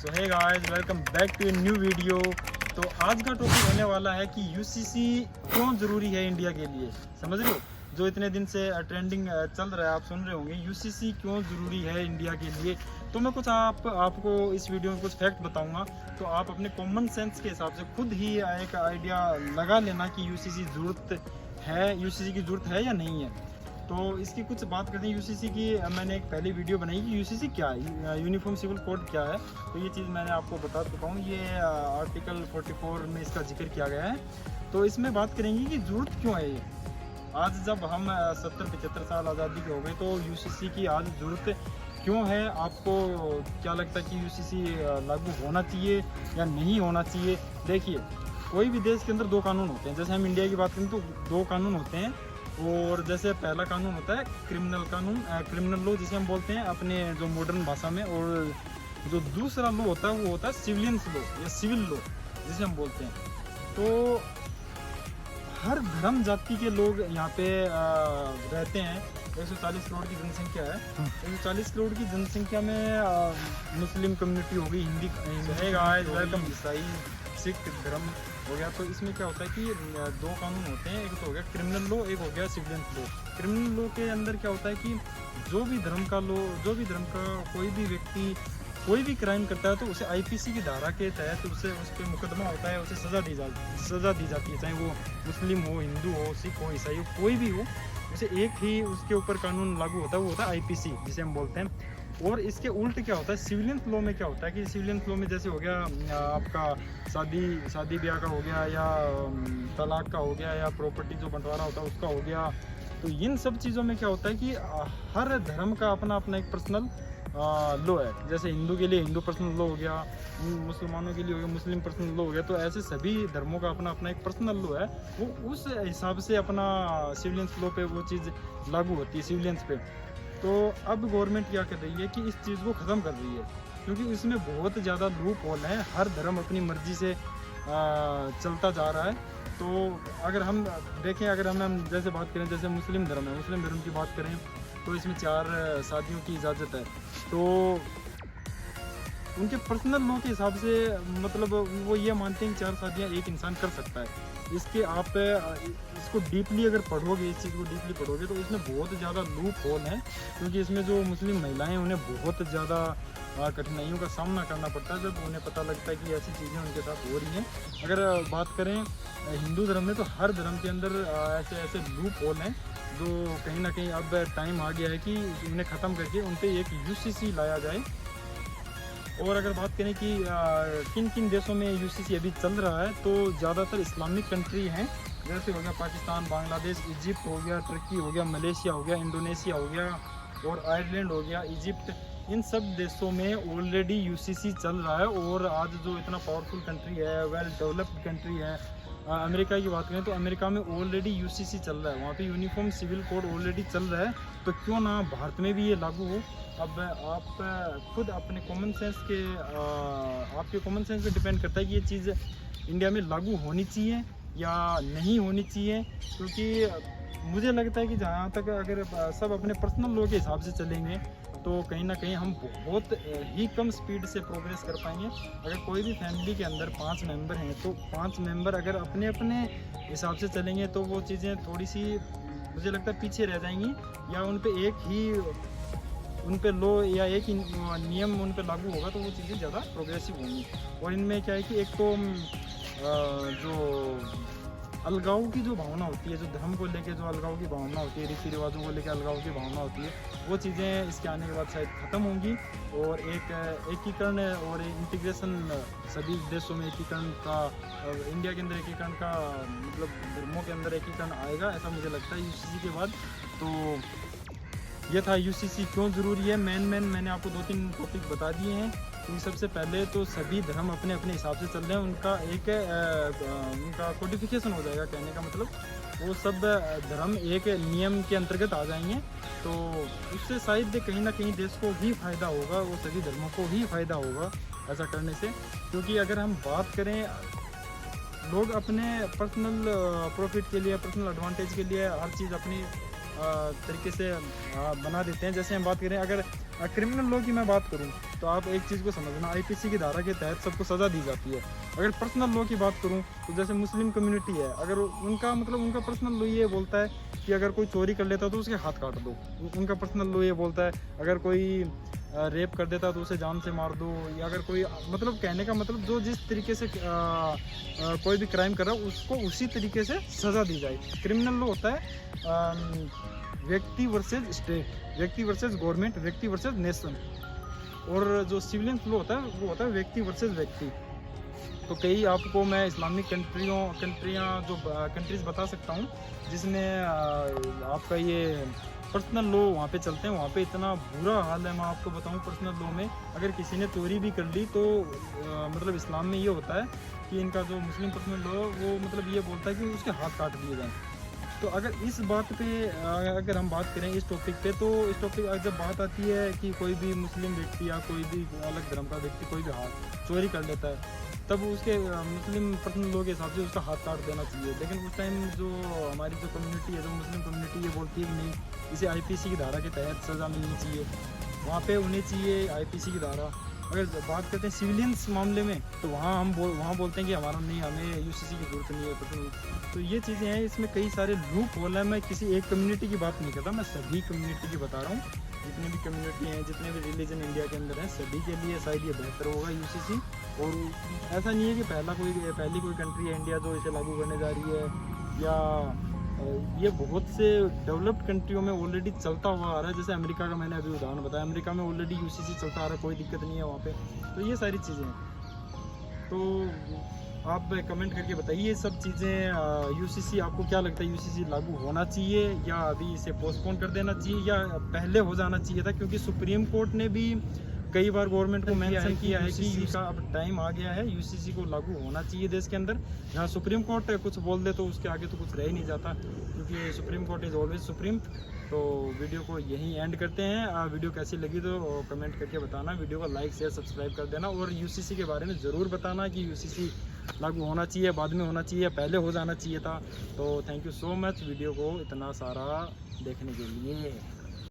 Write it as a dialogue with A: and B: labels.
A: So hey guys, welcome back to a new video. तो आज का टॉपिक होने वाला है कि यूसीसी क्यों ज़रूरी है इंडिया के लिए। समझ रहे हो, जो इतने दिन से ट्रेंडिंग चल रहा है, आप सुन रहे होंगे यूसीसी क्यों ज़रूरी है इंडिया के लिए। तो मैं कुछ आपको इस वीडियो में कुछ फैक्ट बताऊंगा, तो आप अपने कॉमन सेंस के हिसाब से खुद ही एक आइडिया लगा लेना कि यूसीसी की ज़रूरत है या नहीं है। तो इसकी कुछ बात करते हैं यूसीसी की। मैंने एक पहली वीडियो बनाई कि यूसीसी क्या है, यूनिफॉर्म सिविल कोड क्या है। तो ये चीज़ मैंने आपको बता चुका हूँ। ये आर्टिकल 44 में इसका जिक्र किया गया है। तो इसमें बात करेंगे कि ज़रूरत क्यों है ये। आज जब हम 70-75 साल आज़ादी के हो गए, तो यूसीसी की आज ज़रूरत क्यों है। आपको क्या लगता है कि यूसीसी लागू होना चाहिए या नहीं होना चाहिए। देखिए, कोई भी देश के अंदर दो कानून होते हैं। जैसे हम इंडिया की बात करें तो दो कानून होते हैं। और जैसे पहला कानून होता है क्रिमिनल लॉ जिसे हम बोलते हैं अपने जो मॉडर्न भाषा में, और जो दूसरा लॉ होता है वो होता है सिविलियंस लॉ या सिविल लॉ जिसे हम बोलते हैं। तो हर धर्म जाति के लोग यहाँ पे रहते हैं। 140 करोड़ की जनसंख्या है। 140 करोड़ की जनसंख्या में मुस्लिम कम्युनिटी होगी, हिंदी वेलकम, ईसाई, सिख धर्म हो गया। तो इसमें क्या होता है कि दो कानून होते हैं। एक तो हो गया क्रिमिनल लॉ, एक हो गया सिविलियंस लॉ। क्रिमिनल लॉ के अंदर क्या होता है कि जो भी धर्म का कोई भी व्यक्ति कोई भी क्राइम करता है, तो उसे आईपीसी की धारा के तहत उस पर मुकदमा होता है, उसे सज़ा दी जाती है। चाहे वो मुस्लिम हो, हिंदू हो, सिख हो, ईसाई हो, कोई भी हो, उसे एक ही उसके ऊपर कानून लागू होता है, वो होता है आईपीसी जिसे हम बोलते हैं। और इसके उल्ट क्या होता है सिविलियंस लॉ में, क्या होता है कि सिविलियंस लॉ में जैसे हो गया आपका शादी ब्याह का हो गया, या तलाक का हो गया, या प्रॉपर्टी जो बंटवारा होता है उसका हो गया। तो इन सब चीज़ों में क्या होता है कि हर धर्म का अपना अपना एक पर्सनल लॉ है। जैसे हिंदू के लिए हिंदू पर्सनल लॉ हो गया, मुसलमानों के लिए हो गया मुस्लिम पर्सनल लॉ हो गया। तो ऐसे सभी धर्मों का अपना अपना एक पर्सनल लॉ है। वो उस हिसाब से अपना सिविलियंस लॉ पे वो चीज़ लागू होती है सिविलियंस पे। तो अब गवर्नमेंट क्या कर रही है कि इस चीज़ को ख़त्म कर रही है, क्योंकि इसमें बहुत ज़्यादा लूप होल है। हर धर्म अपनी मर्जी से चलता जा रहा है। तो अगर हम देखें, अगर हम जैसे बात करें, जैसे मुस्लिम धर्म की बात करें, तो इसमें 4 शादियों की इजाज़त है। तो उनके पर्सनल लॉ के हिसाब से मतलब वो ये मानते हैं कि 4 शादियाँ एक इंसान कर सकता है। इसके आप इसको डीपली अगर पढ़ोगे, इस चीज़ को डीपली पढ़ोगे, तो इसमें बहुत ज़्यादा लूप होल है। क्योंकि इसमें जो मुस्लिम महिलाएं हैं उन्हें बहुत ज़्यादा कठिनाइयों का सामना करना पड़ता है जब उन्हें पता लगता है कि ऐसी चीज़ें उनके साथ हो रही हैं। अगर बात करें हिंदू धर्म में, तो हर धर्म के अंदर ऐसे लूप होल हैं जो कहीं ना कहीं अब टाइम आ गया है कि उन्हें ख़त्म करके उन पर एक यूसीसी लाया जाए। और अगर बात करें कि किन किन देशों में यूसीसी अभी चल रहा है, तो ज़्यादातर इस्लामिक कंट्री हैं। जैसे हो गया पाकिस्तान, बांग्लादेश, इजिप्ट हो गया, टर्की हो गया, मलेशिया हो गया, इंडोनेशिया हो गया, और आयरलैंड हो गया, इजिप्ट। इन सब देशों में ऑलरेडी यूसीसी चल रहा है। और आज जो इतना पावरफुल कंट्री है, वेल डेवलप्ड कंट्री है, अमेरिका की बात करें तो अमेरिका में ऑलरेडी यूसीसी चल रहा है। वहाँ पे यूनिफॉर्म सिविल कोड ऑलरेडी चल रहा है। तो क्यों ना भारत में भी ये लागू हो। अब आप खुद अपने आपके कॉमन सेंस पे डिपेंड करता है कि ये चीज़ इंडिया में लागू होनी चाहिए या नहीं होनी चाहिए। क्योंकि मुझे लगता है कि जहाँ तक अगर सब अपने पर्सनल लॉ के हिसाब से चलेंगे, तो कहीं ना कहीं हम बहुत ही कम स्पीड से प्रोग्रेस कर पाएंगे। अगर कोई भी फैमिली के अंदर 5 मेंबर हैं, तो 5 मेंबर अगर अपने अपने हिसाब से चलेंगे, तो वो चीज़ें थोड़ी सी मुझे लगता है पीछे रह जाएंगी, या उन पे लॉ या एक ही नियम उन पे लागू होगा, तो वो चीज़ें ज़्यादा प्रोग्रेसिव होंगी। और इनमें क्या है कि एक तो जो अलगाव की जो भावना होती है, जो धर्म को लेके जो अलगाव की भावना होती है, रीति रिवाजों को लेकर अलगाव की भावना होती है, वो चीज़ें इसके आने के बाद शायद ख़त्म होंगी। और एक एकीकरण और इंटीग्रेशन, सभी देशों में एकीकरण का, इंडिया के अंदर एकीकरण का मतलब धर्मों के अंदर एकीकरण आएगा, ऐसा मुझे लगता है यूसीसी के बाद। तो ये था यूसीसी क्यों ज़रूरी है। मैंने आपको 2-3 टॉपिक बता दिए हैं। क्योंकि सबसे पहले तो सभी धर्म अपने अपने हिसाब से चल रहे हैं। उनका कोडिफिकेशन हो जाएगा, कहने का मतलब वो सब धर्म एक नियम के अंतर्गत आ जाएंगे। तो उससे शायद कहीं ना कहीं देश को भी फ़ायदा होगा, वो सभी धर्मों को ही फ़ायदा होगा ऐसा करने से। क्योंकि अगर हम बात करें, लोग अपने पर्सनल प्रॉफिट के लिए, पर्सनल एडवांटेज के लिए हर चीज़ अपनी तरीके से बना देते हैं। जैसे हम बात करें, अगर क्रिमिनल लॉ की मैं बात करूं तो आप एक चीज़ को समझना, आईपीसी की धारा के तहत सबको सज़ा दी जाती है। अगर पर्सनल लॉ की बात करूं तो जैसे मुस्लिम कम्युनिटी है, अगर उनका मतलब उनका पर्सनल लॉ ये बोलता है कि अगर कोई चोरी कर लेता है तो उसके हाथ काट दो। उनका पर्सनल लॉ ये बोलता है अगर कोई रेप कर देता है तो उसे जान से मार दो, या अगर कोई मतलब कहने का मतलब जो जिस तरीके से कोई भी क्राइम कर रहा है उसको उसी तरीके से सज़ा दी जाए। क्रिमिनल लॉ होता है व्यक्ति वर्सेस स्टेट, व्यक्ति वर्सेस गवर्नमेंट, व्यक्ति वर्सेस नेशन। और जो सिविलियन लॉ होता है वो होता है व्यक्ति वर्सेस व्यक्ति। तो कई आपको मैं इस्लामिक कंट्रियाँ जो कंट्रीज़ बता सकता हूँ जिसमें आपका ये पर्सनल लॉ वहाँ पे चलते हैं। वहाँ पे इतना बुरा हाल है, मैं आपको बताऊँ। पर्सनल लॉ में अगर किसी ने चोरी भी कर ली तो मतलब इस्लाम में ये होता है कि इनका जो मुस्लिम पर्सनल लॉ वो मतलब ये बोलता है कि उसके हाथ काट दिए जाएँ। तो अगर इस बात पे अगर हम बात करें इस टॉपिक पे, तो इस टॉपिक जब बात आती है कि कोई भी मुस्लिम व्यक्ति या कोई भी अलग धर्म का व्यक्ति कोई भी हाथ चोरी कर लेता है, तब उसके मुस्लिम पर्सनल लॉ के हिसाब से उसका हाथ काट देना चाहिए। लेकिन उस टाइम जो हमारी जो कम्युनिटी है, जो मुस्लिम कम्युनिटी ये बोलती है कि नहीं, इसे आईपीसी की धारा के तहत सज़ा मिलनी चाहिए, वहाँ पे होनी चाहिए आईपीसी की धारा। अगर बात करते हैं सिविलियंस मामले में तो वहाँ हम वहाँ बोलते हैं कि हमारा नहीं, हमें यूसीसी की ज़रूरत नहीं है। तो ये चीज़ें हैं, इसमें कई सारे लूप होल है। मैं किसी एक कम्युनिटी की बात नहीं करता, मैं सभी कम्युनिटी की बता रहा हूँ। जितने भी कम्युनिटी हैं, जितने भी रिलीजन इंडिया के अंदर हैं, सभी के लिए शायद ये बेहतर होगा यूसीसी। और ऐसा नहीं है कि पहली कोई कंट्री है इंडिया जो इसे लागू करने जा रही है, या ये बहुत से डेवलप्ड कंट्रियों में ऑलरेडी चलता हुआ आ रहा है। जैसे अमेरिका का मैंने अभी उदाहरण बताया, अमेरिका में ऑलरेडी यूसीसी चलता आ रहा है, कोई दिक्कत नहीं है वहाँ पे। तो ये सारी चीज़ें हैं। तो आप कमेंट करके बताइए ये सब चीज़ें। यूसीसी आपको क्या लगता है, यूसीसी लागू होना चाहिए या अभी इसे पोस्टपोन कर देना चाहिए या पहले हो जाना चाहिए था? क्योंकि सुप्रीम कोर्ट ने भी कई बार गवर्नमेंट को मेंशन किया है कि यूसीसी का अब टाइम आ गया है, यूसीसी को लागू होना चाहिए देश के अंदर। जहाँ सुप्रीम कोर्ट कुछ बोल दे तो उसके आगे तो कुछ रह ही नहीं जाता, क्योंकि supreme court is always supreme. तो वीडियो को यहीं एंड करते हैं। वीडियो कैसी लगी तो कमेंट करके बताना, वीडियो को लाइक शेयर सब्सक्राइब कर देना, और यूसीसी के बारे में ज़रूर बताना कि यूसीसी लागू होना चाहिए, बाद में होना चाहिए, पहले हो जाना चाहिए था। तो thank you so much video को इतना सारा देखने के लिए।